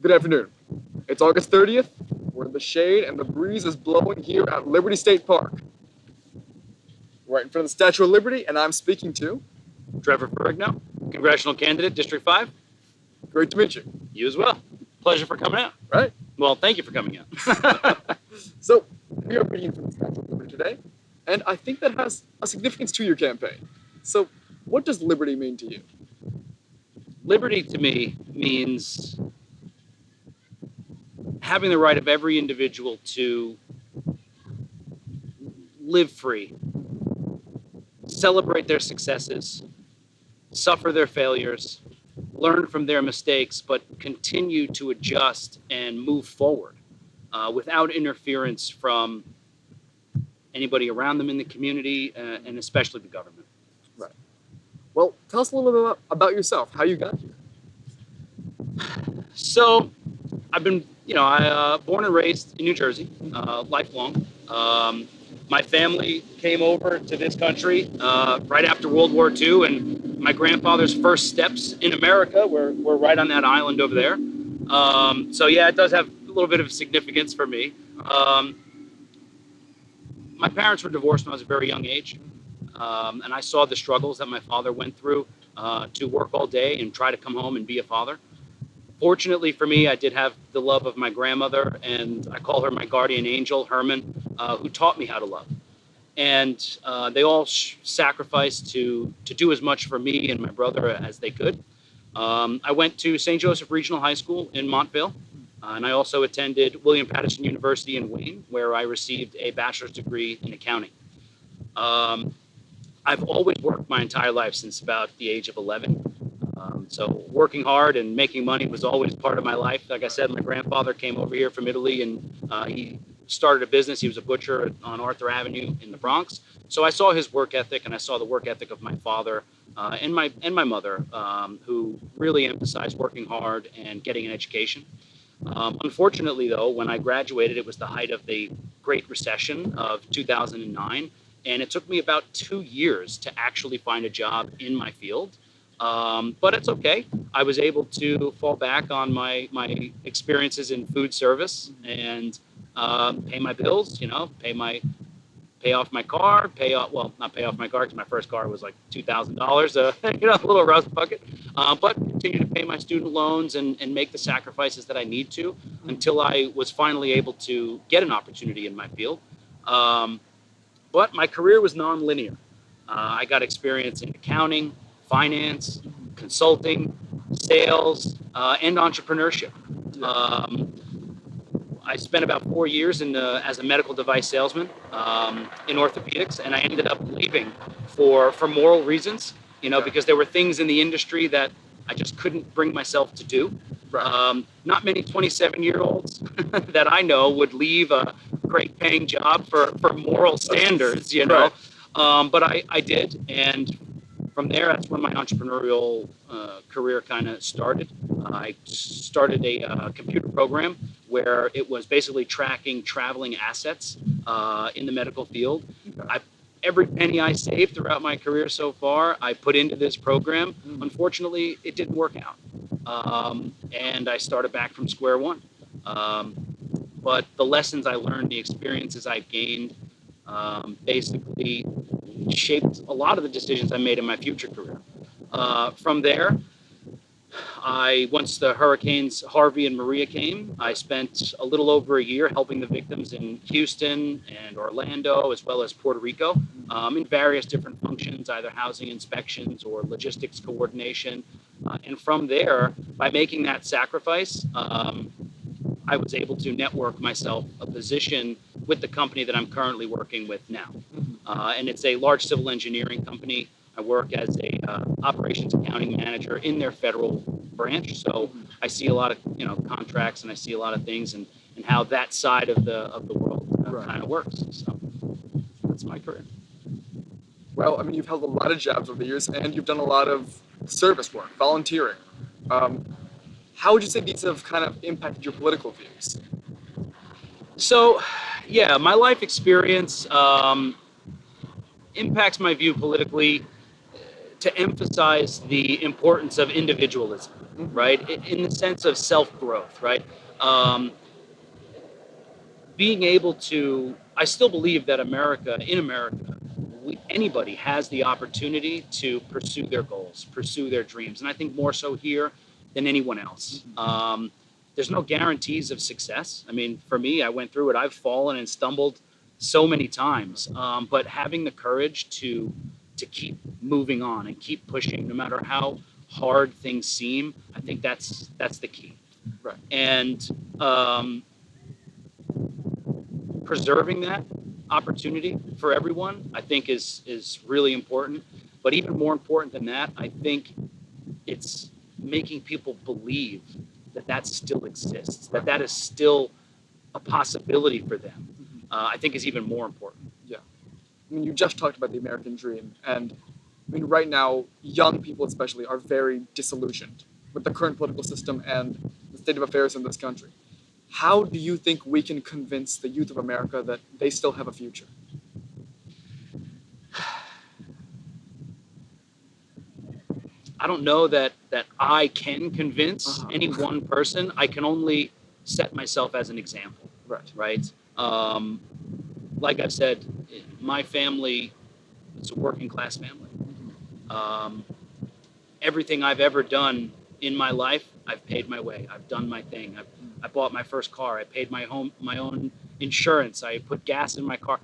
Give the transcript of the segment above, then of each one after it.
Good afternoon. It's August 30th. We're in the shade and the breeze is blowing here at Liberty State Park. Right in front of the Statue of Liberty, and I'm speaking to Trevor Ferrigno, congressional candidate, District 5. Great to meet you. You as well. Pleasure for coming out. Right? Well, thank you for coming out. So, we are meeting from the Statue of Liberty today, and I think that has a significance to your campaign. So, what does liberty mean to you? Liberty to me means having the right of every individual to live free, celebrate their successes, suffer their failures, learn from their mistakes, but continue to adjust and move forward without interference from anybody around them in the community and especially the government. Right. Well, tell us a little bit about yourself, how you got here. So, I've been, born and raised in New Jersey, lifelong. My family came over to this country right after World War II, and my grandfather's first steps in America were right on that island over there. So yeah, it does have a little bit of significance for me. My parents were divorced when I was a very young age, and I saw the struggles that my father went through to work all day and try to come home and be a father. Fortunately for me, I did have the love of my grandmother, and I call her my guardian angel, Herman, who taught me how to love. And they all sacrificed to do as much for me and my brother as they could. I went to St. Joseph Regional High School in Montville, and I also attended William Patterson University in Wayne, where I received a bachelor's degree in accounting. I've always worked my entire life since about the age of 11. So working hard and making money was always part of my life. Like I said, my grandfather came over here from Italy, and he started a business. He was a butcher on Arthur Avenue in the Bronx. So I saw his work ethic, and I saw the work ethic of my father and my mother, who really emphasized working hard and getting an education. Unfortunately, though, when I graduated, it was the height of the Great Recession of 2009, and it took me about 2 years to actually find a job in my field. But it's okay. I was able to fall back on my experiences in food service and pay my bills, pay off my car, not pay off my car because my first car was like $2,000, a little rust bucket, but continue to pay my student loans and make the sacrifices that I need to until I was finally able to get an opportunity in my field. But my career was non-linear. I got experience in accounting, finance, consulting, sales, and entrepreneurship. I spent about 4 years as a medical device salesman in orthopedics, and I ended up leaving for moral reasons, because there were things in the industry that I just couldn't bring myself to do. Right. Not many 27-year-olds that I know would leave a great paying job for moral standards, Right. But I did, and from there, that's when my entrepreneurial career kind of started. I started a computer program where it was basically tracking traveling assets in the medical field. Okay. Every penny I saved throughout my career so far, I put into this program. Unfortunately, it didn't work out. And I started back from square one. But the lessons I learned, the experiences I gained, basically shaped a lot of the decisions I made in my future career. From there, once the hurricanes Harvey and Maria came, I spent a little over a year helping the victims in Houston and Orlando, as well as Puerto Rico, in various different functions, either housing inspections or logistics coordination. And from there, by making that sacrifice, I was able to network myself a position with the company that I'm currently working with now. And it's a large civil engineering company. I work as a operations accounting manager in their federal branch. So I see a lot of contracts, and I see a lot of things and how that side of the world kind of works. So that's my career. Well, I mean, you've held a lot of jobs over the years, and you've done a lot of service work, volunteering. How would you say these have kind of impacted your political views? So, yeah, my life experience impacts my view politically to emphasize the importance of individualism, right? In the sense of self-growth, right? Um, Being able to, I still believe that in America, anybody has the opportunity to pursue their goals, pursue their dreams. And I think more so here than anyone else. There's no guarantees of success. I mean, for me, I went through it. I've fallen and stumbled so many times. But having the courage to keep moving on and keep pushing, no matter how hard things seem, I think that's the key. Right. And preserving that opportunity for everyone, I think is really important. But even more important than that, I think it's making people believe that still exists, that is still a possibility for them. I think is even more important. Yeah. I mean, you just talked about the American dream, and I mean, right now, young people especially are very disillusioned with the current political system and the state of affairs in this country. How do you think we can convince the youth of America that they still have a future? I don't know that I can convince any one person. I can only set myself as an example. Right. Like I've said, my family is a working class family. Everything I've ever done in my life, I've paid my way. I've done my thing. I bought my first car. I paid my own insurance. I put gas in my car.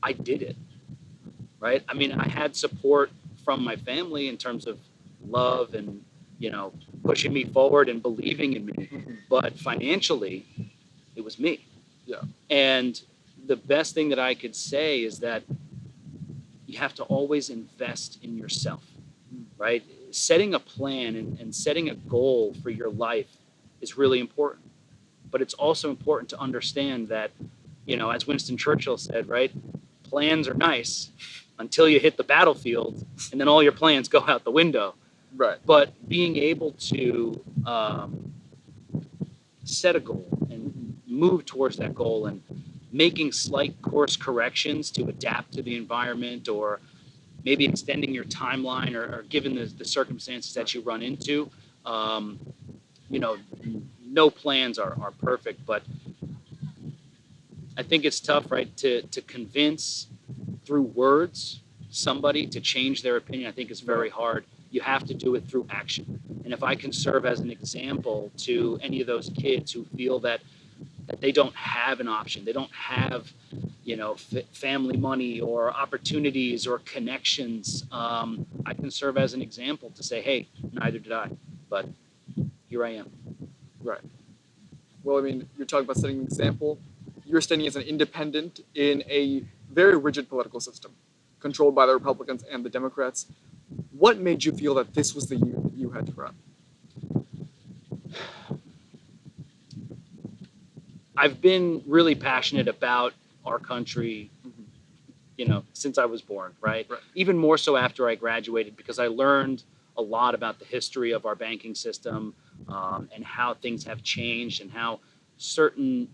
I did it. Right. I mean, I had support from my family in terms of love and, pushing me forward and believing in me. But financially, it was me. Yeah. And the best thing that I could say is that you have to always invest in yourself, right? Setting a plan and setting a goal for your life is really important. But it's also important to understand that, as Winston Churchill said, right? Plans are nice until you hit the battlefield, and then all your plans go out the window. Right. But being able to set a goal and move towards that goal and making slight course corrections to adapt to the environment, or maybe extending your timeline, or given the circumstances that you run into, no plans are perfect, but I think it's tough, right, to convince through words somebody to change their opinion. I think it's very hard. You have to do it through action. And if I can serve as an example to any of those kids who feel that they don't have an option, they don't have, family money or opportunities or connections, I can serve as an example to say, hey, neither did I, but here I am. Right. Well, I mean, you're talking about setting an example. You're standing as an independent in a very rigid political system, controlled by the Republicans and the Democrats. What made you feel that this was the year that you had to run? I've been really passionate about our country, since I was born, right? Even more so after I graduated, because I learned a lot about the history of our banking system, and how things have changed, and how certain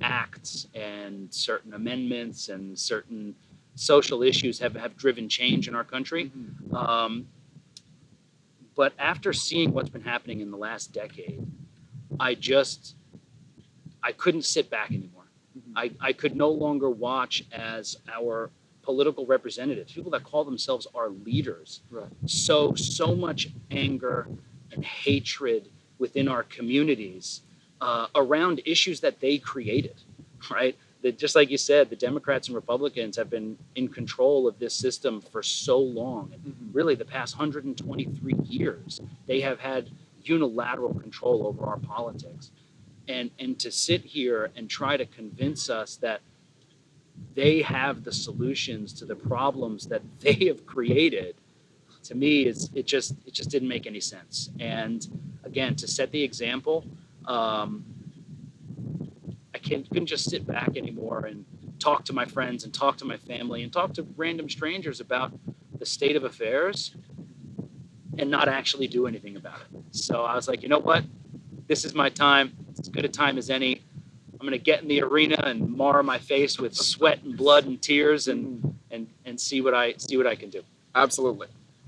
acts and certain amendments and certain social issues have driven change in our country. But after seeing what's been happening in the last decade, I couldn't sit back anymore. I could no longer watch as our political representatives, people that call themselves our leaders, so much anger and hatred within our communities around issues that they created, right? That, just like you said, the Democrats and Republicans have been in control of this system for so long. And really, the past 123 years, they have had unilateral control over our politics. And to sit here and try to convince us that they have the solutions to the problems that they have created, to me, it just didn't make any sense. And again, to set the example, I couldn't just sit back anymore and talk to my friends and talk to my family and talk to random strangers about the state of affairs and not actually do anything about it. So I was like, you know what? This is my time. It's as good a time as any. I'm going to get in the arena and mar my face with sweat and blood and tears and see what I can do. Absolutely.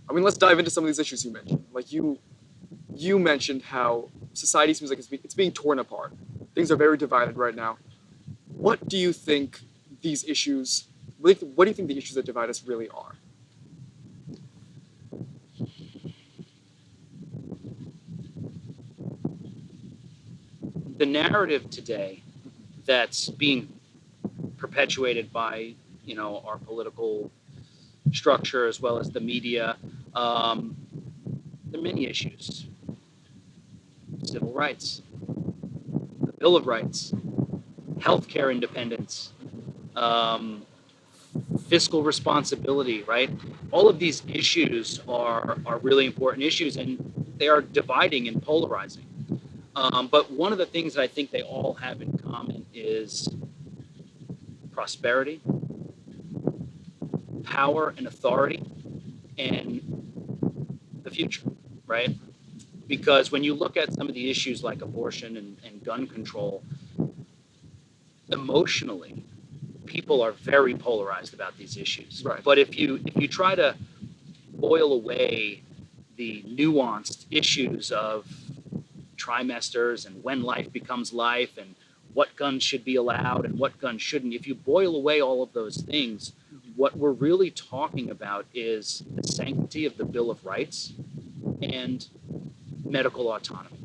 I mean, let's dive into some of these issues you mentioned. Like you mentioned how society seems like it's being torn apart. Things are very divided right now. What do you think these issues? What do you think the issues that divide us really are? The narrative today that's being perpetuated by, our political structure as well as the media. There are many issues: civil rights, the Bill of Rights, healthcare independence, um, fiscal responsibility. Right? All of these issues are really important issues, and they are dividing and polarizing. But one of the things that I think they all have in common is prosperity, power, and authority, and the future, right? Because when you look at some of the issues like abortion and gun control, emotionally, people are very polarized about these issues. Right. But if you try to boil away the nuanced issues of trimesters and when life becomes life and what guns should be allowed and what guns shouldn't, if you boil away all of those things, what we're really talking about is the sanctity of the Bill of Rights and medical autonomy.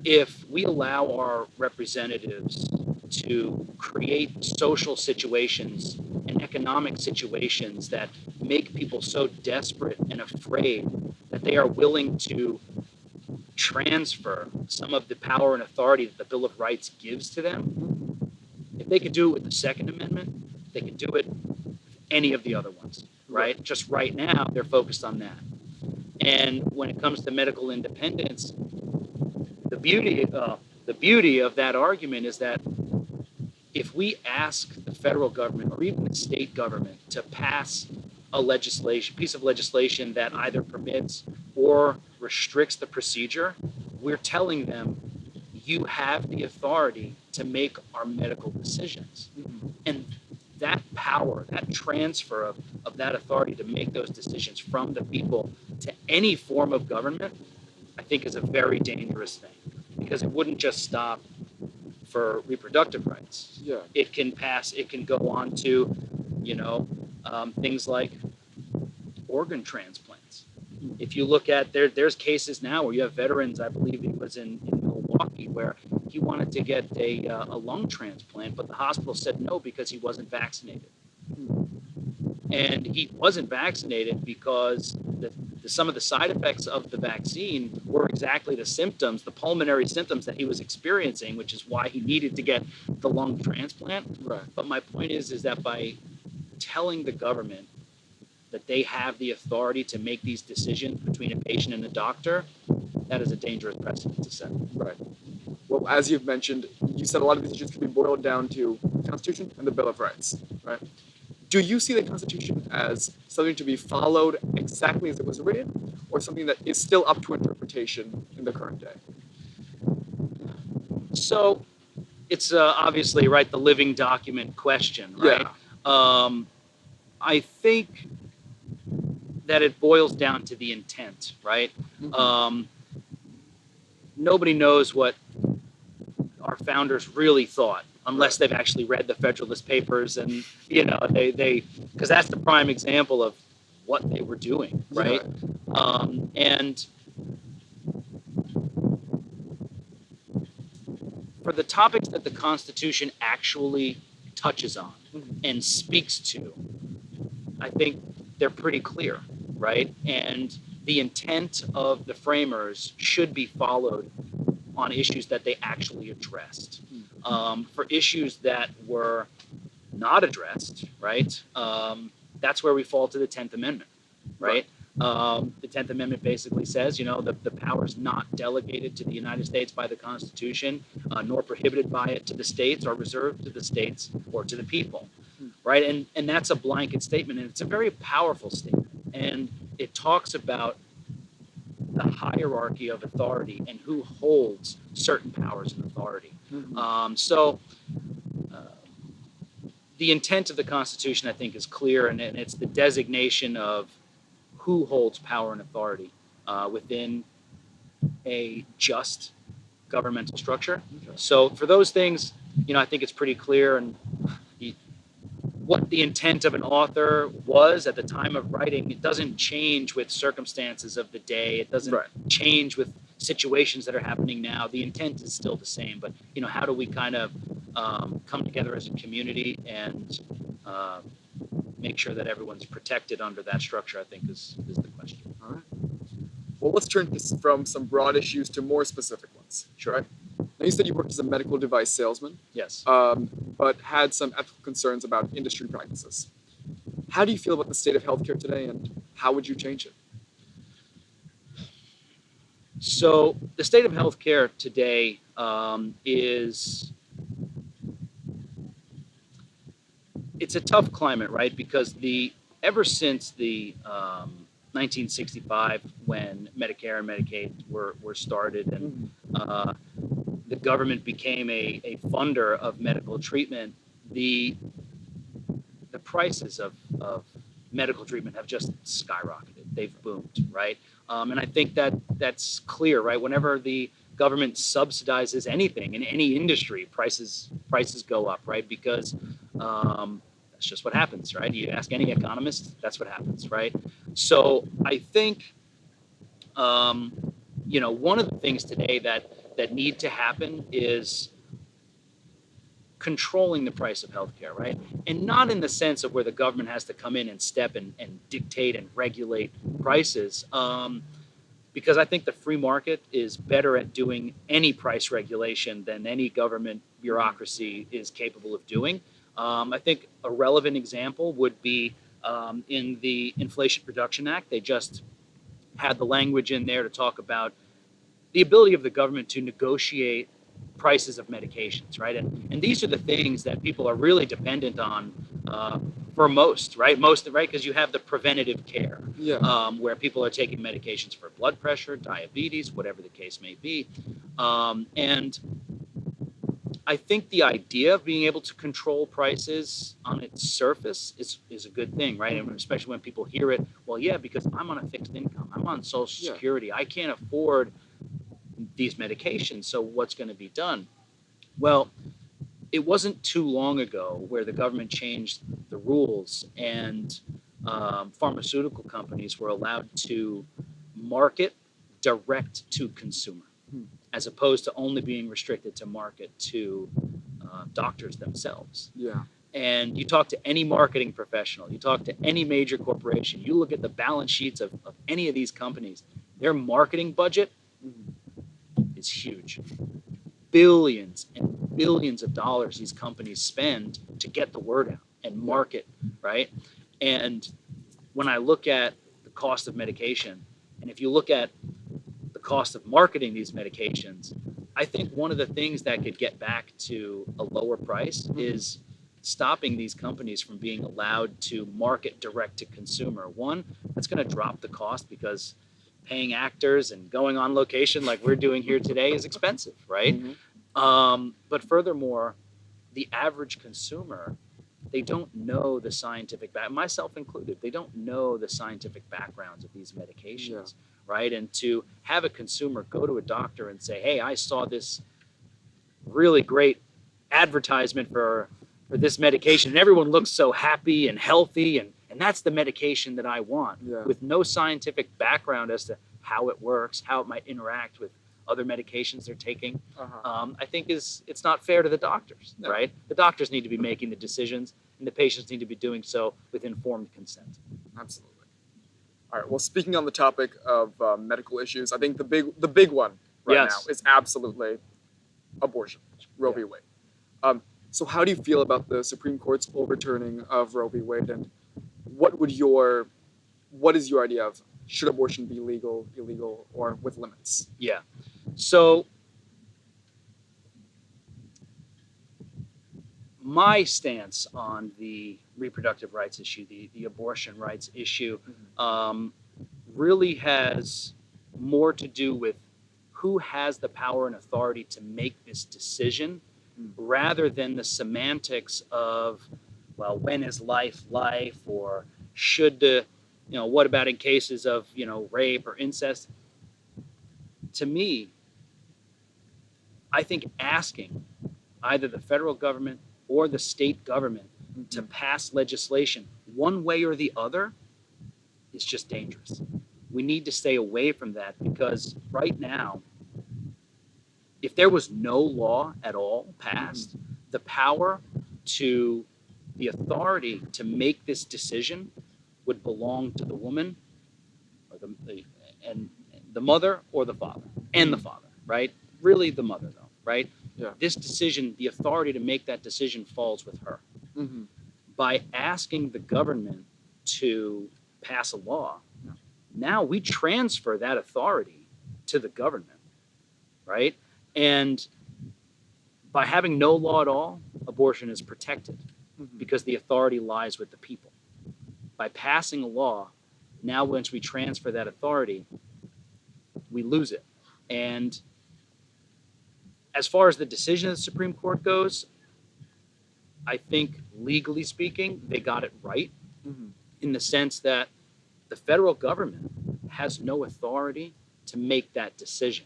If we allow our representatives to create social situations and economic situations that make people so desperate and afraid that they are willing to transfer some of the power and authority that the Bill of Rights gives to them, if they could do it with the Second Amendment, they could do it with any of the other ones, right? Just right now, they're focused on that. And when it comes to medical independence, the beauty of that argument is that if we ask the federal government or even the state government to pass a piece of legislation that either permits or restricts the procedure, we're telling them you have the authority to make our medical decisions. And that power, that transfer of that authority to make those decisions from the people to any form of government, I think is a very dangerous thing, because it wouldn't just stop for reproductive rights. Yeah. It can go on to, things like organ transplants. If you look at there's cases now where you have veterans, I believe he was in Milwaukee, where he wanted to get a lung transplant, but the hospital said no because he wasn't vaccinated. And he wasn't vaccinated because some of the side effects of the vaccine were exactly the pulmonary symptoms that he was experiencing, which is why he needed to get the lung transplant. Right. But my point is that by telling the government that they have the authority to make these decisions between a patient and a doctor, that is a dangerous precedent to set. Right. Well, as you've mentioned, you said a lot of these issues can be boiled down to the Constitution and the Bill of Rights, right? Do you see the Constitution as something to be followed exactly as it was written, or something that is still up to interpretation in the current day? So it's obviously, right, the living document question, right? Yeah. I think that it boils down to the intent, right? Nobody knows what our founders really thought unless they've actually read the Federalist Papers, and they because that's the prime example of what they were doing, right? And for the topics that the Constitution actually touches on and speaks to, I think they're pretty clear, right? And the intent of the framers should be followed on issues that they actually addressed. For issues that were not addressed, right? That's where we fall to the 10th Amendment, right? The 10th Amendment basically says, the power is not delegated to the United States by the Constitution, nor prohibited by it to the states or reserved to the states or to the people, right? And that's a blanket statement, and it's a very powerful statement. And it talks about the hierarchy of authority and who holds certain powers and authority. So the intent of the Constitution, I think, is clear, and it's the designation of who holds power and authority within a just governmental structure. Okay. So for those things, I think it's pretty clear, and what the intent of an author was at the time of writing, it doesn't change with circumstances of the day. It doesn't change with situations that are happening now. The intent is still the same, but how do we kind of come together as a community and make sure that everyone's protected under that structure, I think is the question. All right. Well, let's turn this from some broad issues to more specific ones. Sure. Right? Now, you said you worked as a medical device salesman. Yes. But had some ethical concerns about industry practices. How do you feel about the state of healthcare today, and how would you change it? So the state of healthcare today is, it's a tough climate, right? Because ever since the 1965, when Medicare and Medicaid were started, and the government became a funder of medical treatment, the prices of medical treatment have just skyrocketed. They've boomed, right? And I think that's clear, right? Whenever the government subsidizes anything in any industry, prices go up, right? Because that's just what happens, right? You ask any economist, that's what happens, right? So I think, one of the things today that need to happen is controlling the price of healthcare, right? And not in the sense of where the government has to come in and step and dictate and regulate prices, because I think the free market is better at doing any price regulation than any government bureaucracy is capable of doing. I think a relevant example would be in the Inflation Reduction Act. They just had the language in there to talk about the ability of the government to negotiate prices of medications, right? And these are the things that people are really dependent on for most, right? Because you have the preventative care, where people are taking medications for blood pressure, diabetes, whatever the case may be. And I think the idea of being able to control prices on its surface is a good thing, right? And especially when people hear it, well, yeah, because I'm on a fixed income, I'm on Social Security, I can't afford these medications, so what's going to be done? Well, it wasn't too long ago where the government changed the rules, and pharmaceutical companies were allowed to market direct to consumer, as opposed to only being restricted to market to doctors themselves. Yeah. And you talk to any marketing professional, you talk to any major corporation, you look at the balance sheets of any of these companies, their marketing budget is huge. Billions and billions of dollars these companies spend to get the word out and market, right? And when I look at the cost of medication, and if you look at the cost of marketing these medications, I think one of the things that could get back to a lower price is stopping these companies from being allowed to market direct to consumer. One, that's going to drop the cost, because paying actors and going on location like we're doing here today is expensive, right? But furthermore, the average consumer, they don't know the scientific myself included, they don't know the scientific backgrounds of these medications, right? And to have a consumer go to a doctor and say, hey, I saw this really great advertisement for this medication, and everyone looks so happy and healthy, and that's the medication that I want, with no scientific background as to how it works, how it might interact with other medications they're taking, I think it's not fair to the doctors, right? The doctors need to be making the decisions, and the patients need to be doing so with informed consent. Absolutely. All right. Well, speaking on the topic of medical issues, I think the big one right now is absolutely abortion, Roe v. Wade. So how do you feel about the Supreme Court's overturning of Roe v. Wade, and what is your idea of, should abortion be legal, illegal, or with limits? Yeah. So my stance on the reproductive rights issue, the abortion rights issue, really has more to do with who has the power and authority to make this decision, rather than the semantics of, well, when is life, or should what about in cases of, rape or incest? To me, I think asking either the federal government or the state government to pass legislation one way or the other is just dangerous. We need to stay away from that, because right now, if there was no law at all passed, the power to the authority to make this decision would belong to the woman, or and the mother or the father, and the father, right? Really the mother, though, right? Yeah. This decision, the authority to make that decision falls with her. Mm-hmm. By asking the government to pass a law, now we transfer that authority to the government, right? And by having no law at all, abortion is protected because the authority lies with the people. By passing a law, now once we transfer that authority, we lose it. And as far as the decision of the Supreme Court goes, I think legally speaking, they got it right, in the sense that the federal government has no authority to make that decision.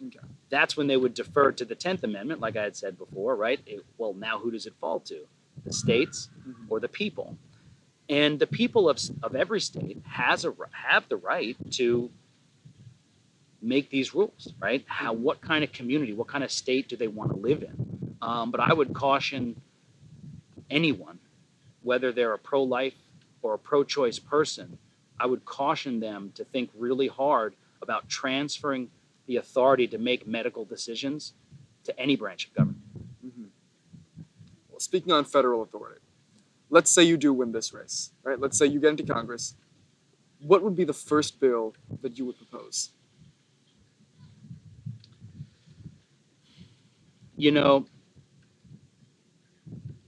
Okay. That's when they would defer to the 10th Amendment, like I had said before, right? Well, now who does it fall to? The states or the people? And the people of every state have the right to make these rules, right? What kind of community, what kind of state do they want to live in? But I would caution anyone, whether they're a pro-life or a pro-choice person, I would caution them to think really hard about transferring the authority to make medical decisions to any branch of government. Well, speaking on federal authority, let's say you do win this race, right? Let's say you get into Congress. What would be the first bill that you would propose?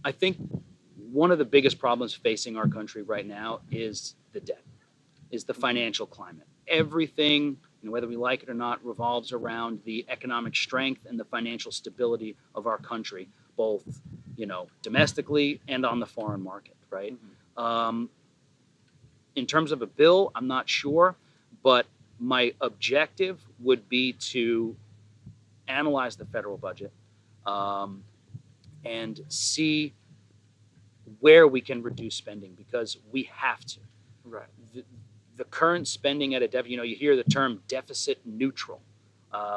I think one of the biggest problems facing our country right now is the debt, is the financial climate. Everything, whether we like it or not, revolves around the economic strength and the financial stability of our country, both, domestically and on the foreign market, right? In terms of a bill, I'm not sure, but my objective would be to analyze the federal budget and see where we can reduce spending, because we have to. Right. The current spending at a deficit, you hear the term deficit neutral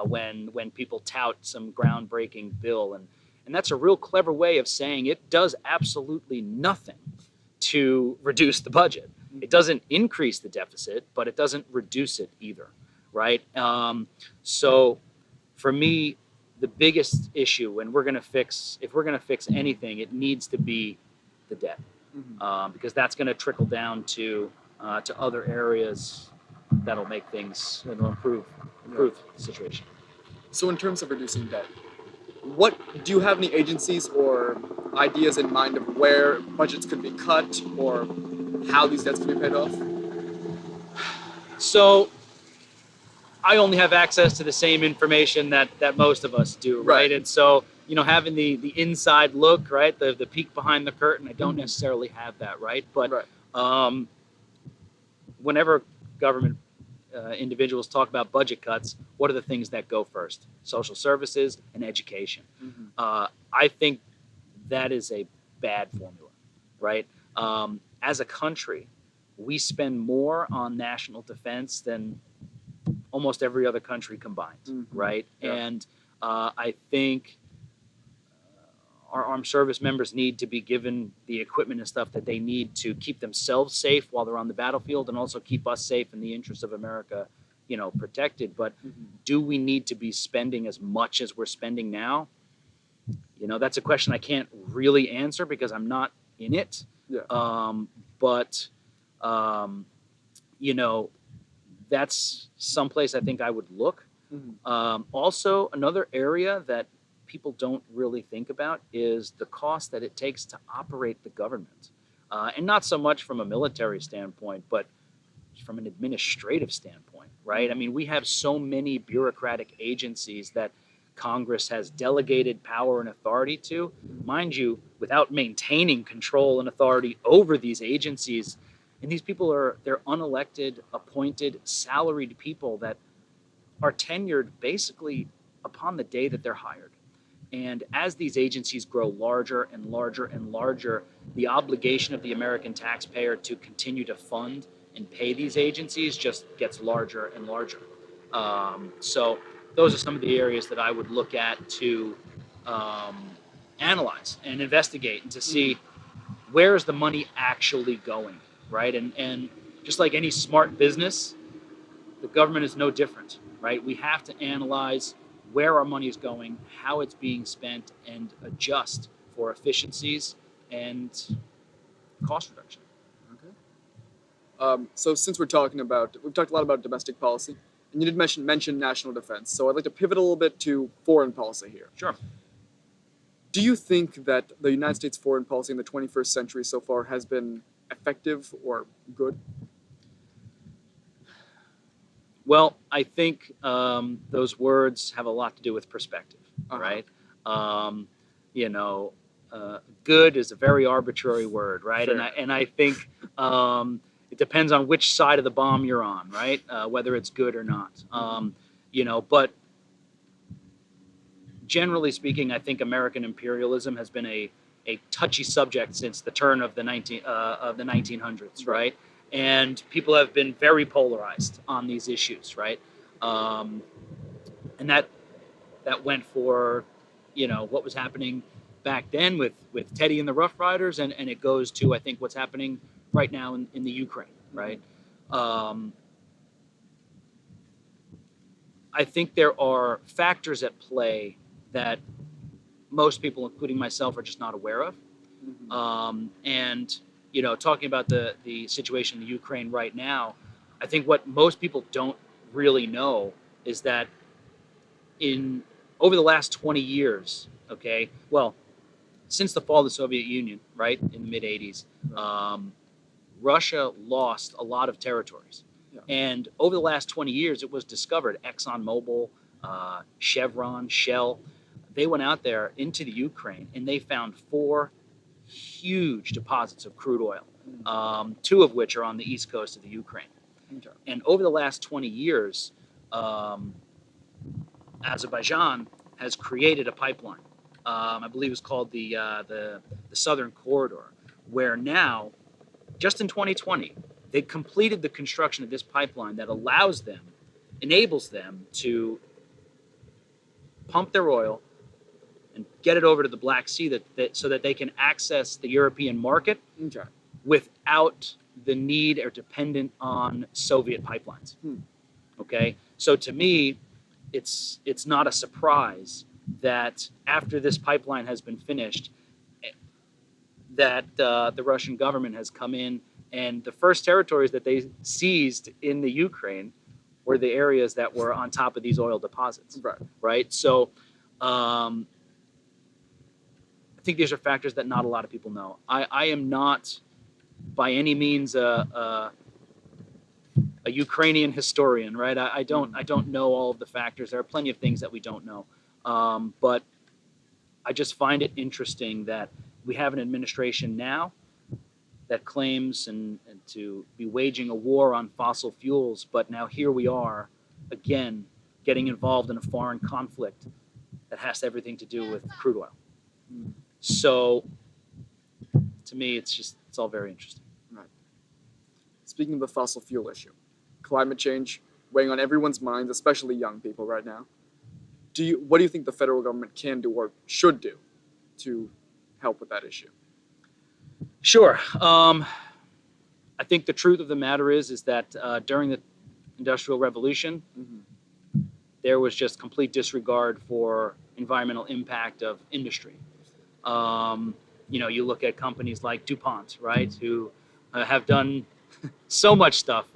when people tout some groundbreaking bill, and that's a real clever way of saying it does absolutely nothing to reduce the budget. It doesn't increase the deficit, but it doesn't reduce it either, right? So for me, the biggest issue, if we're going to fix anything, it needs to be the debt, because that's going to trickle down to other areas that'll make things, improve the situation. So in terms of reducing debt, what do you have any agencies or ideas in mind of where budgets could be cut or how these debts could be paid off? So I only have access to the same information that most of us do, right? And so, having the inside look, right, the peek behind the curtain, I don't necessarily have that, right? But whenever government individuals talk about budget cuts, what are the things that go first? Social services and education. I think that is a bad formula, right? As a country, we spend more on national defense than almost every other country combined, right? Yeah. And I think our armed service members need to be given the equipment and stuff that they need to keep themselves safe while they're on the battlefield, and also keep us safe in the interest of America, protected. But do we need to be spending as much as we're spending now? That's a question I can't really answer because I'm not in it. Yeah. But that's someplace I think I would look. Also, another area that people don't really think about is the cost that it takes to operate the government. And not so much from a military standpoint, but from an administrative standpoint, right? I mean, we have so many bureaucratic agencies that Congress has delegated power and authority to, mind you, without maintaining control and authority over these agencies. And these people they're unelected, appointed, salaried people that are tenured basically upon the day that they're hired. And as these agencies grow larger and larger and larger, the obligation of the American taxpayer to continue to fund and pay these agencies just gets larger and larger. So those are some of the areas that I would look at to analyze and investigate and to see where is the money actually going, right? And just like any smart business, the government is no different, right? We have to analyze where our money is going, how it's being spent, and adjust for efficiencies and cost reduction. Okay. So since we've talked a lot about domestic policy, and you did mention national defense. So I'd like to pivot a little bit to foreign policy here. Sure. Do you think that the United States foreign policy in the 21st century so far has been effective or good? Well, I think those words have a lot to do with perspective, right? Good is a very arbitrary word, right? Fair. And I think it depends on which side of the bomb you're on, right? Whether it's good or not. But generally speaking, I think American imperialism has been a touchy subject since the turn of the 1900s, right? And people have been very polarized on these issues, right? And that went for, what was happening back then with Teddy and the Rough Riders, and it goes to, I think, what's happening right now in the Ukraine, right? I think there are factors at play that most people, including myself, are just not aware of. And talking about the situation in the Ukraine right now, I think what most people don't really know is that over the last 20 years, since the fall of the Soviet Union, right, in the mid-'80s, Russia lost a lot of territories. Yeah. And over the last 20 years, it was discovered, ExxonMobil, Chevron, Shell, they went out there into the Ukraine and they found 4 huge deposits of crude oil, 2 of which are on the east coast of the Ukraine. Okay. And over the last 20 years, Azerbaijan has created a pipeline. I believe it's called the Southern Corridor, where now, just in 2020, they completed the construction of this pipeline that enables them to pump their oil and get it over to the Black Sea so that they can access the European market without the need or dependent on Soviet pipelines. Okay, so to me, it's not a surprise that after this pipeline has been finished, that the Russian government has come in, and the first territories that they seized in the Ukraine were the areas that were on top of these oil deposits. Right? So I think these are factors that not a lot of people know. I am not by any means a Ukrainian historian, right? I don't know all of the factors. There are plenty of things that we don't know. But I just find it interesting that we have an administration now that claims and to be waging a war on fossil fuels, but now here we are, again, getting involved in a foreign conflict that has everything to do with crude oil. So, to me, it's all very interesting. Right. Speaking of the fossil fuel issue, climate change weighing on everyone's minds, especially young people right now. What do you think the federal government can do or should do to help with that issue? Sure. I think the truth of the matter is that during the Industrial Revolution, there was just complete disregard for environmental impact of industry. You look at companies like DuPont, right, who have done so much stuff,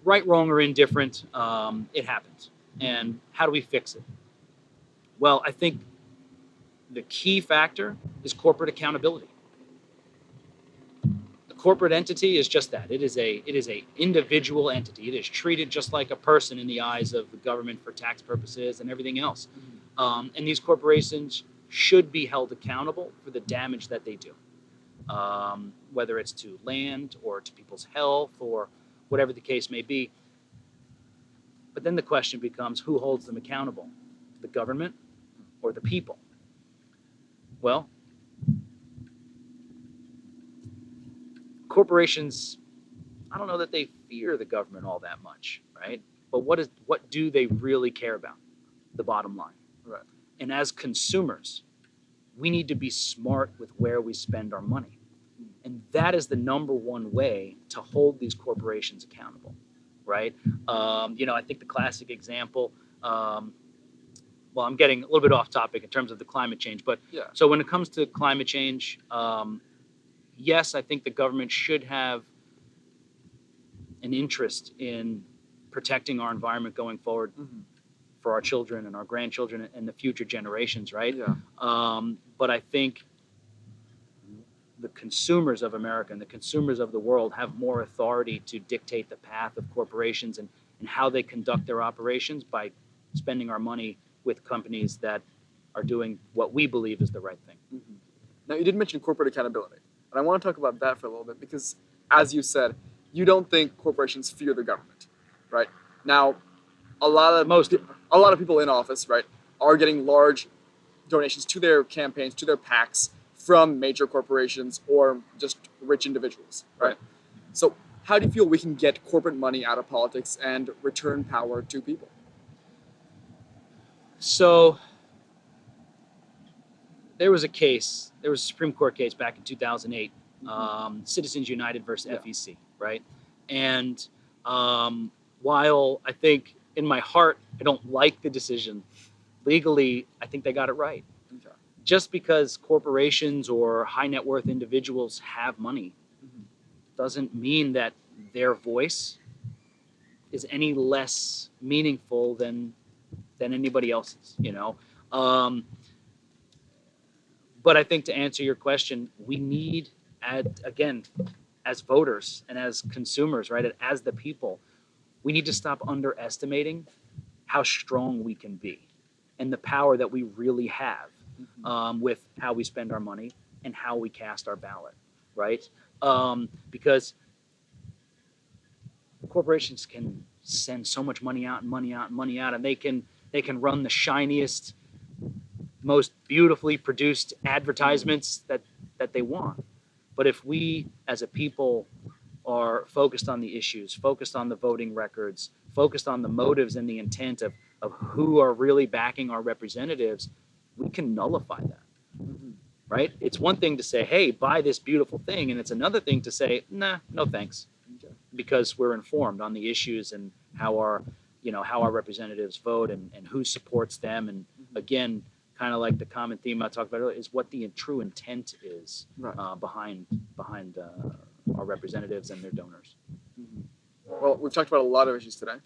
right, wrong, or indifferent. It happens. And how do we fix it? Well, I think the key factor is corporate accountability. The corporate entity is just that. It is a individual entity. It is treated just like a person in the eyes of the government for tax purposes and everything else. And these corporations should be held accountable for the damage that they do. whether it's to land or to people's health or whatever the case may be. But then the question becomes, who holds them accountable? The government or the people? Well, corporations, I don't know that they fear the government all that much, right? But what do they really care about? The bottom line. Right. And as consumers, we need to be smart with where we spend our money. And that is the number one way to hold these corporations accountable, right? I think the classic example, well, I'm getting a little bit off topic in terms of the climate change, but Yeah. so when it comes to climate change, yes, I think the government should have an interest in protecting our environment going forward for our children and our grandchildren and the future generations, right? Yeah. But I think the consumers of America and the consumers of the world have more authority to dictate the path of corporations and how they conduct their operations by spending our money with companies that are doing what we believe is the right thing. Now, you did mention corporate accountability, and I want to talk about that for a little bit because, as you said, you don't think corporations fear the government, right? Now, a lot of people in office, right, are getting large donations to their campaigns, to their PACs from major corporations or just rich individuals, right? So, how do you feel we can get corporate money out of politics and return power to people? So there was a Supreme Court case back in 2008, Citizens United versus FEC, right? And while I think in my heart I don't like the decision, legally I think they got it right. Okay. Just because corporations or high net worth individuals have money doesn't mean that their voice is any less meaningful than anybody else's, But I think to answer your question, we need, again, as voters and as consumers, right, as the people, we need to stop underestimating how strong we can be and the power that we really have with how we spend our money and how we cast our ballot, right? Because corporations can send so much money out, and they can run the shiniest, most beautifully produced advertisements that they want. But if we as a people are focused on the issues, focused on the voting records, focused on the motives and the intent of who are really backing our representatives, we can nullify that, right? It's one thing to say, hey, buy this beautiful thing, and it's another thing to say, nah, no thanks, because we're informed on the issues and how our representatives vote and who supports them. And again, kind of like the common theme I talked about earlier, is what the true intent is behind our representatives and their donors. Well, we've talked about a lot of issues today.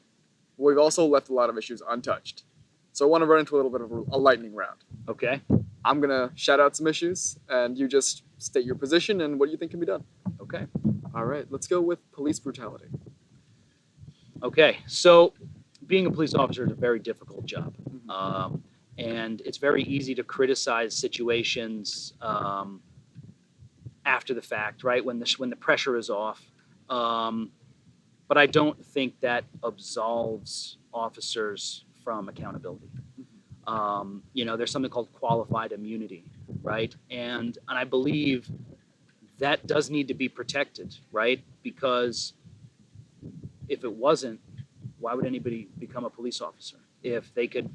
We've also left a lot of issues untouched. So I want to run into a little bit of a lightning round. Okay. I'm going to shout out some issues, and you just state your position and what you think can be done. Okay. All right, let's go with police brutality. Okay, so being a police officer is a very difficult job. And it's very easy to criticize situations after the fact, right? When the pressure is off. But I don't think that absolves officers from accountability. There's something called qualified immunity, right? And I believe that does need to be protected, right? Because if it wasn't, why would anybody become a police officer? If they could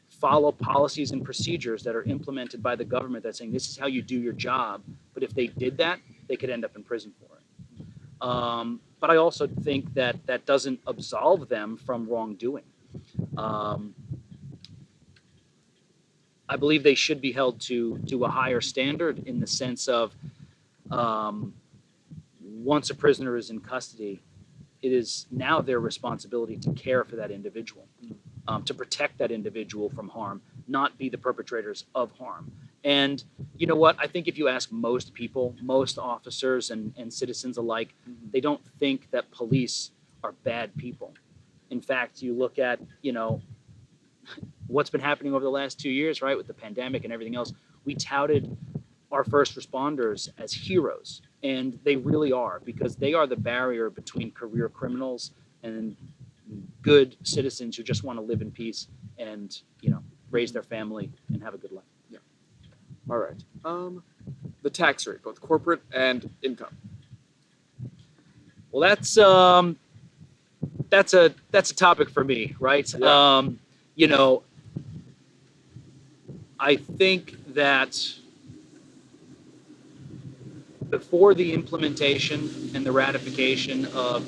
follow policies and procedures that are implemented by the government that's saying this is how you do your job, but if they did that, they could end up in prison for it. But I also think that doesn't absolve them from wrongdoing. I believe they should be held to a higher standard in the sense of once a prisoner is in custody, it is now their responsibility to care for that individual, to protect that individual from harm, not be the perpetrators of harm. And you know what? I think if you ask most people, most officers and citizens alike, they don't think that police are bad people. In fact, you look at, what's been happening over the last 2 years, right, with the pandemic and everything else. We touted our first responders as heroes, and they really are, because they are the barrier between career criminals and good citizens who just want to live in peace and raise their family and have a good life. Yeah. All right. The tax rate, both corporate and income. Well, that's a topic for me, right? Yeah. I think that before the implementation and the ratification of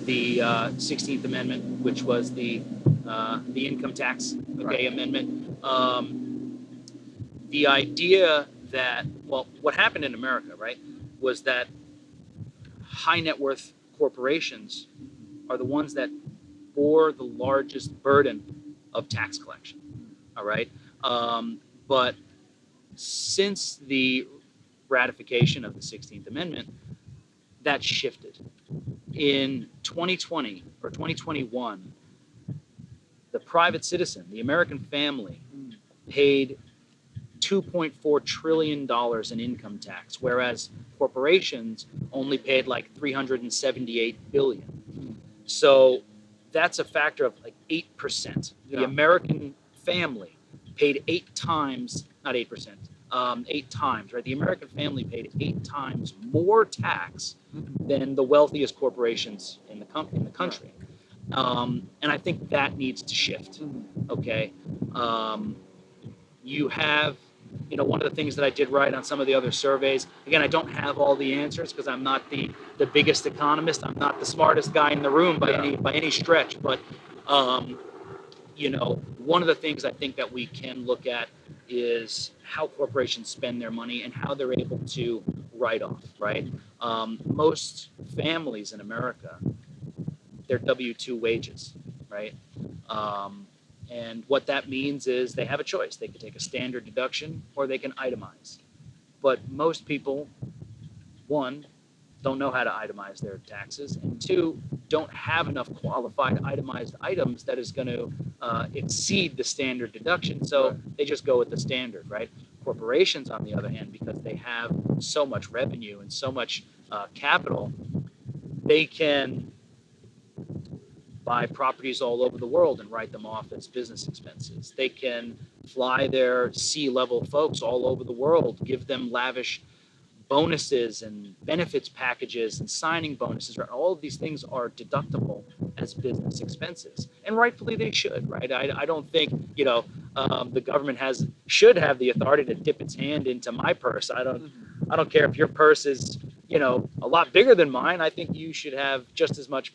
the 16th Amendment, which was the income tax amendment, the idea that, well, what happened in America, right, was that high net worth corporations are the ones that bore the largest burden of tax collection. All right. But since the ratification of the 16th Amendment, that shifted. In 2020 or 2021, the private citizen, the American family, paid $2.4 trillion in income tax, whereas corporations only paid like $378 billion. So that's a factor of like 8%. Yeah. The American family paid 8 times, not 8%, 8 times, right? The American family paid 8 times more tax than the wealthiest corporations in the country. And I think that needs to shift. Okay. You have, one of the things that I did right on some of the other surveys, again, I don't have all the answers because I'm not the biggest economist. I'm not the smartest guy in the room by any stretch. But, one of the things I think that we can look at is how corporations spend their money and how they're able to write off, right? Most families in America, they're W-2 wages, right? And what that means is they have a choice. They can take a standard deduction or they can itemize. But most people, one, don't know how to itemize their taxes, and two, don't have enough qualified itemized items that is going to exceed the standard deduction. So they just go with the standard, right? Corporations, on the other hand, because they have so much revenue and so much capital, they can buy properties all over the world and write them off as business expenses. They can fly their C-level folks all over the world, give them lavish bonuses and benefits packages and signing bonuses. Right? All of these things are deductible as business expenses, and rightfully they should. Right? I don't think the government should have the authority to dip its hand into my purse. I don't care if your purse is a lot bigger than mine. I think you should have just as much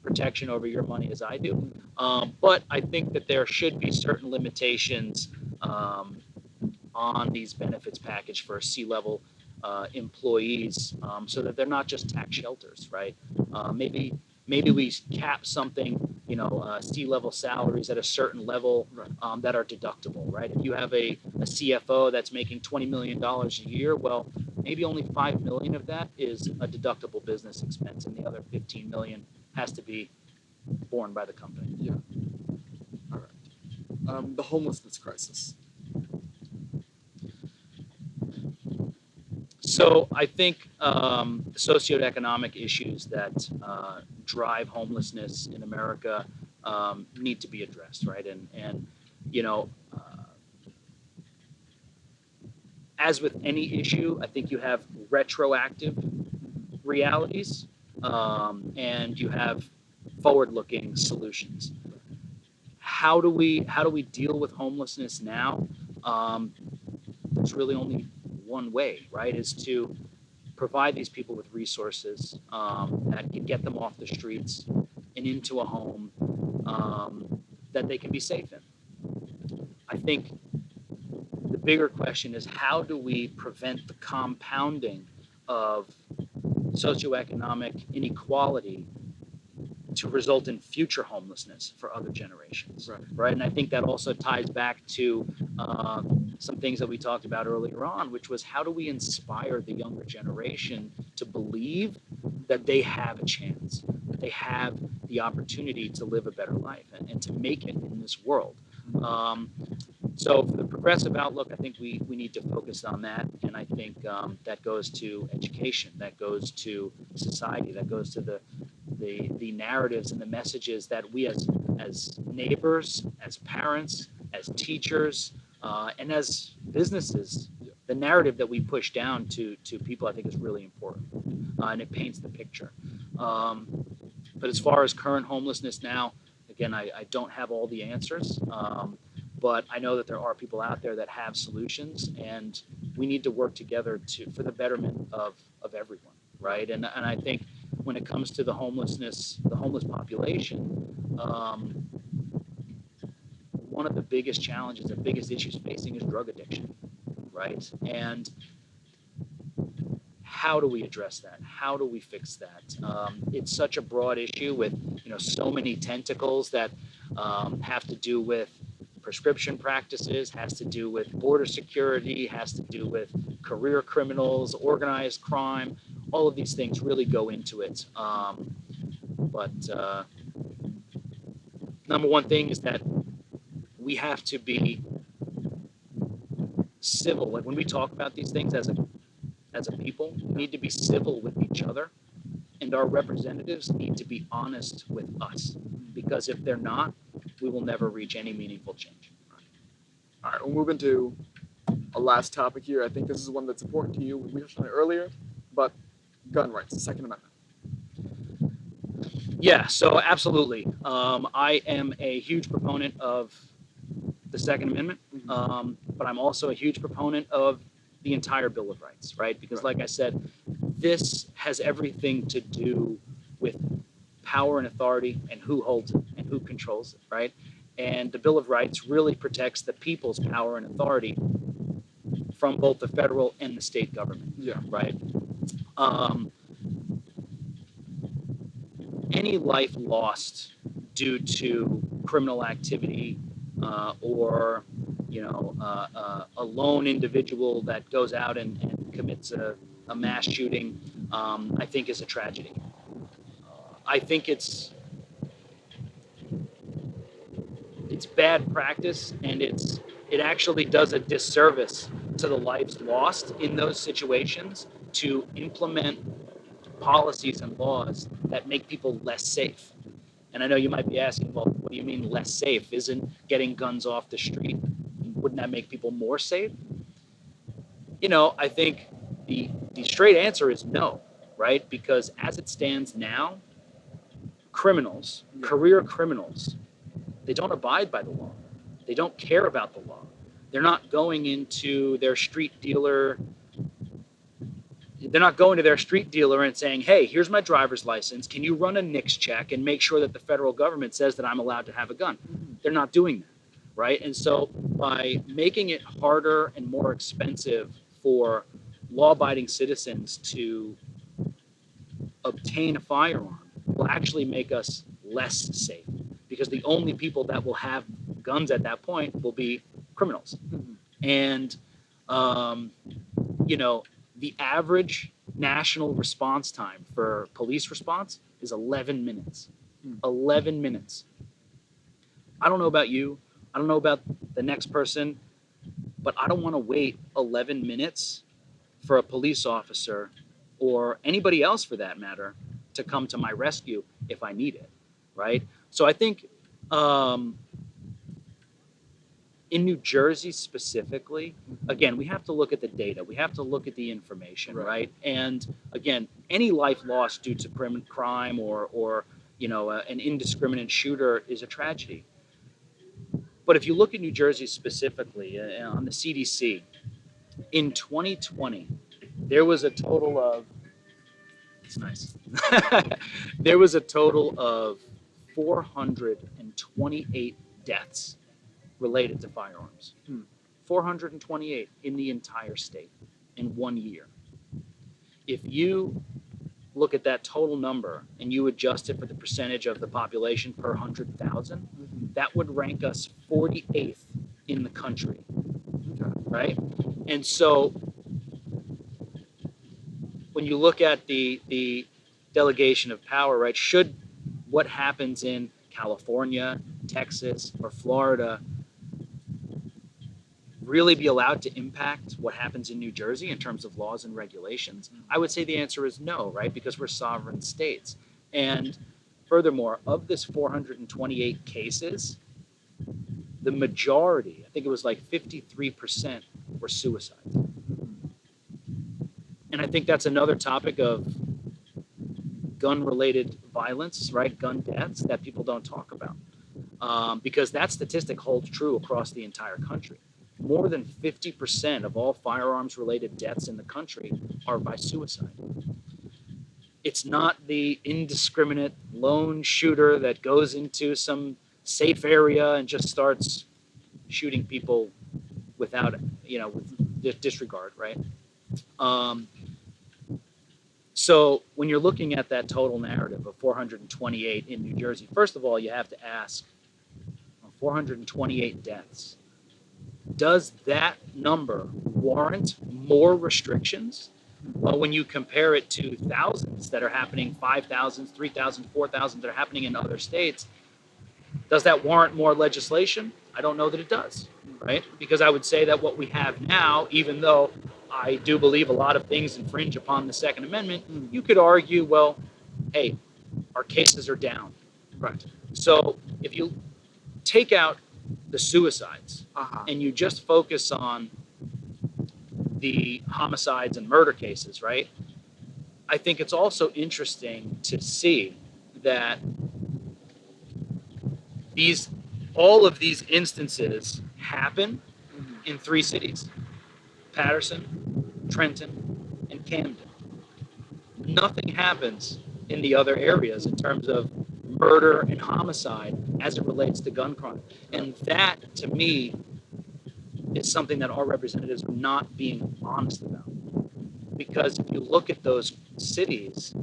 protection over your money as I do. But I think that there should be certain limitations on these benefits package for C-level employees, so that they're not just tax shelters, right? Maybe we cap something, C-level salaries at a certain level that are deductible, right? If you have a CFO that's making $20 million a year, well, maybe only $5 million of that is a deductible business expense, and the other $15 million has to be borne by the company. Yeah. All right. The homelessness crisis. So I think the socioeconomic issues that drive homelessness in America need to be addressed, right? And as with any issue, I think you have retroactive realities and you have forward-looking solutions. How do we deal with homelessness now? There's really only one way, right? Is to provide these people with resources that can get them off the streets and into a home that they can be safe in. I think the bigger question is, how do we prevent the compounding of socioeconomic inequality to result in future homelessness for other generations, right? And I think that also ties back to some things that we talked about earlier on, which was, how do we inspire the younger generation to believe that they have a chance, that they have the opportunity to live a better life and to make it in this world. So for the progressive outlook, I think we need to focus on that. And I think that goes to education, that goes to society, that goes to the narratives and the messages that we as neighbors, as parents, as teachers, and as businesses, the narrative that we push down to people, I think is really important, and it paints the picture. But as far as current homelessness now, again, I don't have all the answers, but I know that there are people out there that have solutions, and we need to work together for the betterment of everyone, right? And I think when it comes to the homeless population, one of the biggest challenges and biggest issues facing is drug addiction, right? And how do we address that? How do we fix that? It's such a broad issue with so many tentacles that have to do with prescription practices, has to do with border security, has to do with career criminals, organized crime. All of these things really go into it. But number one thing is that we have to be civil. Like when we talk about these things as a people, we need to be civil with each other, and our representatives need to be honest with us, because if they're not, we will never reach any meaningful change. All right, we'll move into a last topic here. I think this is one that's important to you. We touched on it earlier, but gun rights, the Second Amendment. Yeah, so absolutely. I am a huge proponent of the Second Amendment, but I'm also a huge proponent of the entire Bill of Rights, right? Because like I said, this has everything to do with power and authority and who holds it and who controls it, right? And the Bill of Rights really protects the people's power and authority from both the federal and the state government, right? Any life lost due to criminal activity or a lone individual that goes out and commits a mass shooting, I think is a tragedy. I think it's bad practice, and it actually does a disservice to the lives lost in those situations to implement policies and laws that make people less safe. And I know you might be asking, well, what do you mean less safe? Isn't getting guns off the street, wouldn't that make people more safe? I think the straight answer is no, right? Because as it stands now, criminals, career criminals, they don't abide by the law. They don't care about the law. They're not going into their street dealer. They're not going to their street dealer and saying, hey, here's my driver's license. Can you run a NICS check and make sure that the federal government says that I'm allowed to have a gun? They're not doing that, right? And so by making it harder and more expensive for law-abiding citizens to obtain a firearm will actually make us less safe, because the only people that will have guns at that point will be criminals. And, the average national response time for police response is 11 minutes. 11 minutes. I don't know about you. I don't know about the next person, but I don't want to wait 11 minutes for a police officer or anybody else for that matter to come to my rescue if I need it, right? So I think in New Jersey specifically, again, we have to look at the data. We have to look at the information, right? And again, any life lost due to crime or an indiscriminate shooter is a tragedy. But if you look at New Jersey specifically, on the CDC, in 2020, there was a total of, it's nice, there was a total of 428 deaths related to firearms. 428 in the entire state in 1 year. If you look at that total number and you adjust it for the percentage of the population per 100,000, that would rank us 48th in the country, right? And so when you look at the delegation of power, right, should what happens in California, Texas, or Florida really be allowed to impact what happens in New Jersey in terms of laws and regulations? I would say the answer is no, right? Because we're sovereign states. And furthermore, of this 428 cases, the majority, I think it was like 53%, were suicides. And I think that's another topic of gun-related violence, right? Gun deaths that people don't talk about. Because that statistic holds true across the entire country. More than 50% of all firearms-related deaths in the country are by suicide. It's not the indiscriminate lone shooter that goes into some safe area and just starts shooting people without, with disregard, right? So when you're looking at that total narrative of 428 in New Jersey, first of all, you have to ask, 428 deaths, does that number warrant more restrictions? Well, when you compare it to thousands that are happening, 5,000, 3,000, 4,000 that are happening in other states, does that warrant more legislation? I don't know that it does, right? Because I would say that what we have now, even though I do believe a lot of things infringe upon the Second Amendment, you could argue, well, hey, our cases are down. Right. So if you take out the suicides and you just focus on the homicides and murder cases, right? I think it's also interesting to see that all of these instances happen in 3 cities: Patterson, Trenton, and Camden. Nothing happens in the other areas in terms of murder and homicide as it relates to gun crime. And that, to me, is something that our representatives are not being honest about. Because if you look at those cities,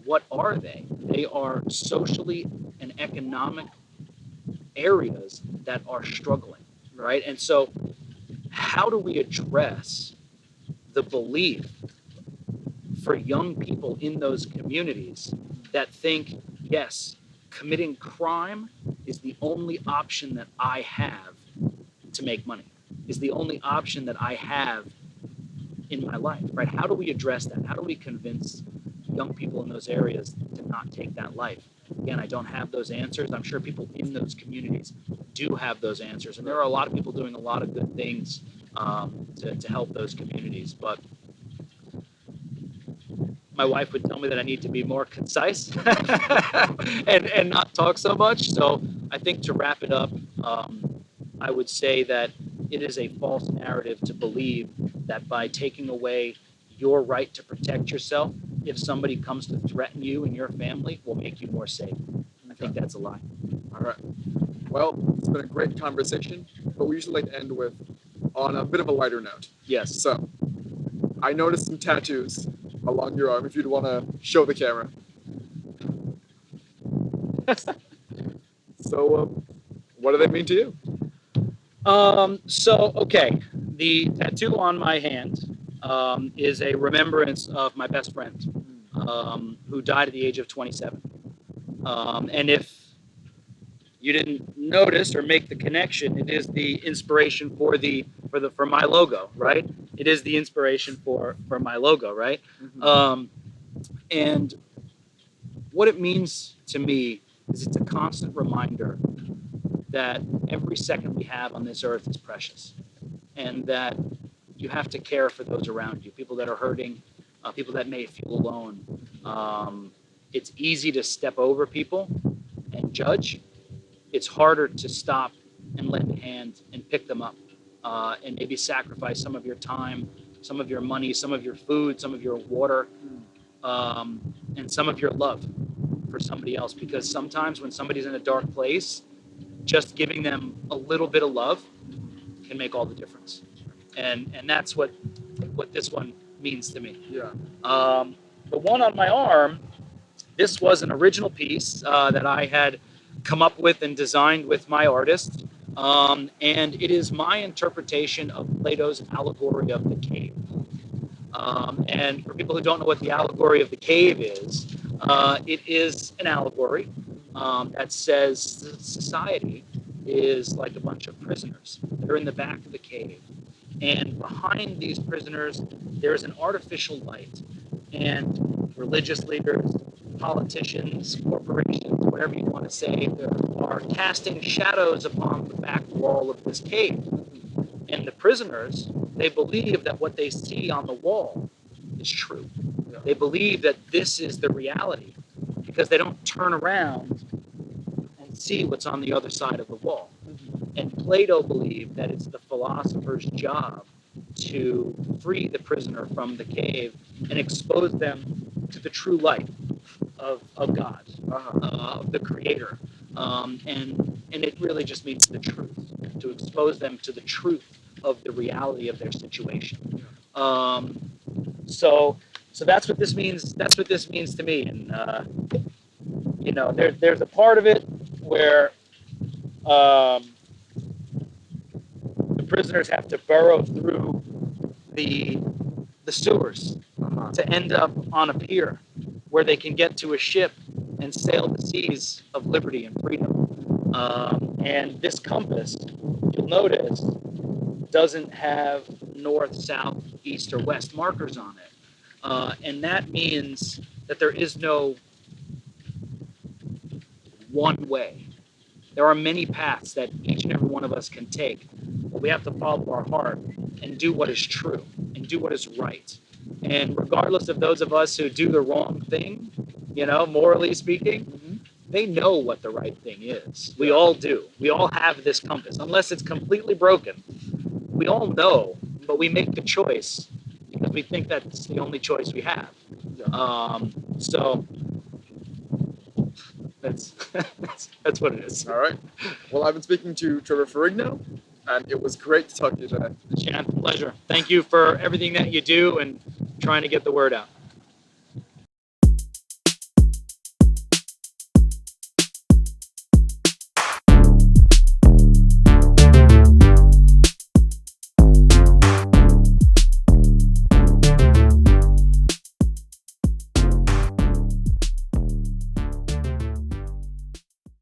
what are they? They are socially and economic areas that are struggling, right? And so how do we address the belief for young people in those communities that think, yes, committing crime is the only option that I have to make money, is the only option that I have in my life, right? How do we address that? How do we convince young people in those areas to not take that life? Again, I don't have those answers. I'm sure people in those communities do have those answers. And there are a lot of people doing a lot of good things to help those communities. But my wife would tell me that I need to be more concise and not talk so much. So I think to wrap it up, I would say that it is a false narrative to believe that by taking away your right to protect yourself, if somebody comes to threaten you and your family, will make you more safe. I think that's a lie. All right. Well, it's been a great conversation, but we usually like to end on a bit of a lighter note. Yes. So, I noticed some tattoos along your arm, if you'd want to show the camera. So, what do they mean to you? Okay, the tattoo on my hand is a remembrance of my best friend who died at the age of 27. And if you didn't notice or make the connection, it is the inspiration for my logo, right? It is the inspiration for my logo, right? And what it means to me is it's a constant reminder that every second we have on this earth is precious, and that you have to care for those around you, people that are hurting, people that may feel alone. It's easy to step over people and judge. It's harder to stop and lend a hand and pick them up, and maybe sacrifice some of your time, some of your money, some of your food, some of your water, and some of your love for somebody else. Because sometimes when somebody's in a dark place, just giving them a little bit of love can make all the difference. And that's what this one means to me. Yeah. The one on my arm, this was an original piece that I had come up with and designed with my artist. And it is my interpretation of Plato's Allegory of the Cave. And for people who don't know what the Allegory of the Cave is, it is an allegory that says society is like a bunch of prisoners. They're in the back of the cave. And behind these prisoners, there's an artificial light. And religious leaders, politicians, corporations, whatever you want to say, are casting shadows upon the back wall of this cave. And the prisoners, they believe that what they see on the wall is true. They believe that this is the reality because they don't turn around and see what's on the other side of the wall. And Plato believed that it's the philosopher's job to free the prisoner from the cave and expose them to the true light of God, of the Creator. And it really just means the truth, to expose them to the truth of the reality of their situation. So that's what this means. That's what this means to me. And you know, there's a part of it where the prisoners have to burrow through the sewers to end up on a pier where they can get to a ship and sail the seas of liberty and freedom. And this compass, you'll notice, doesn't have north, south, east, or west markers on it. And that means that there is no one way. There are many paths that each and every one of us can take, but we have to follow our heart and do what is true and do what is right. And regardless of those of us who do the wrong thing, you know, morally speaking, they know what the right thing is. We all do. We all have this compass. Unless it's completely broken, we all know, but we make the choice because we think that's the only choice we have. So that's that's what it is. All right. Well, I've been speaking to Trevor Ferrigno, and it was great to talk to you today. Shan, pleasure. Thank you for everything that you do and trying to get the word out.